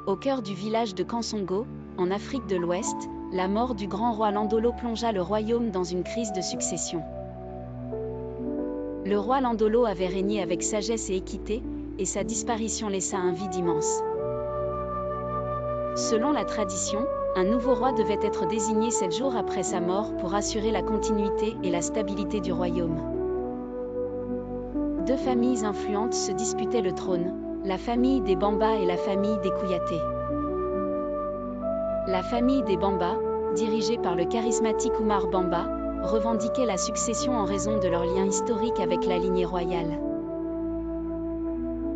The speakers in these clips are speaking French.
Au cœur du village de Kansongo, en Afrique de l'Ouest, la mort du grand roi Landolo plongea le royaume dans une crise de succession. Le roi Landolo avait régné avec sagesse et équité, et sa disparition laissa un vide immense. Selon la tradition, un nouveau roi devait être désigné 7 jours après sa mort pour assurer la continuité et la stabilité du royaume. Deux familles influentes se disputaient le trône, la famille des Bamba et la famille des Kouyaté. La famille des Bamba, dirigée par le charismatique Oumar Bamba, revendiquait la succession en raison de leur lien historique avec la lignée royale.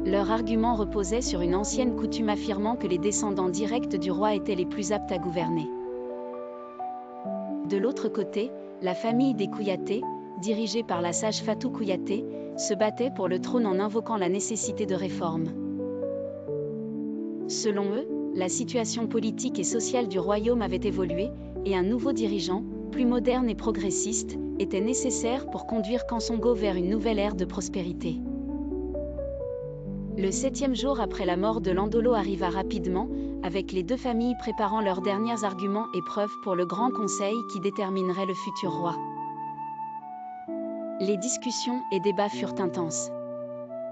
Leur argument reposait sur une ancienne coutume affirmant que les descendants directs du roi étaient les plus aptes à gouverner. De l'autre côté, la famille des Kouyaté, dirigée par la sage Fatou Kouyaté, se battait pour le trône en invoquant la nécessité de réformes. Selon eux, la situation politique et sociale du royaume avait évolué, et un nouveau dirigeant, plus moderne et progressiste, était nécessaire pour conduire Kansongo vers une nouvelle ère de prospérité. Le 7e jour après la mort de Landolo arriva rapidement, avec les deux familles préparant leurs derniers arguments et preuves pour le grand conseil qui déterminerait le futur roi. Les discussions et débats furent intenses.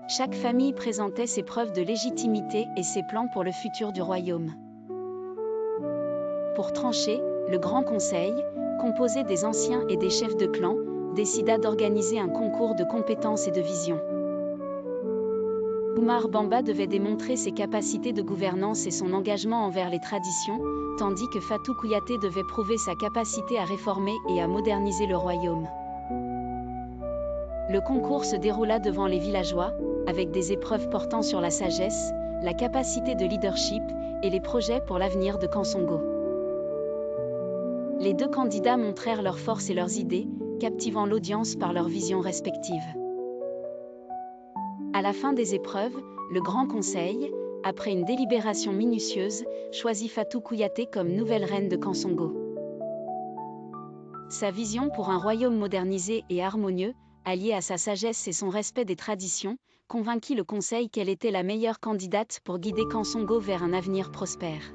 Chaque famille présentait ses preuves de légitimité et ses plans pour le futur du royaume. Pour trancher, le Grand Conseil, composé des anciens et des chefs de clan, décida d'organiser un concours de compétences et de vision. Oumar Bamba devait démontrer ses capacités de gouvernance et son engagement envers les traditions, tandis que Fatou Kouyaté devait prouver sa capacité à réformer et à moderniser le royaume. Le concours se déroula devant les villageois, avec des épreuves portant sur la sagesse, la capacité de leadership et les projets pour l'avenir de Kansongo. Les deux candidats montrèrent leurs forces et leurs idées, captivant l'audience par leurs visions respectives. À la fin des épreuves, le Grand Conseil, après une délibération minutieuse, choisit Fatou Kouyaté comme nouvelle reine de Kansongo. Sa vision pour un royaume modernisé et harmonieux, alliée à sa sagesse et son respect des traditions, convainquit le Conseil qu'elle était la meilleure candidate pour guider Kansongo vers un avenir prospère.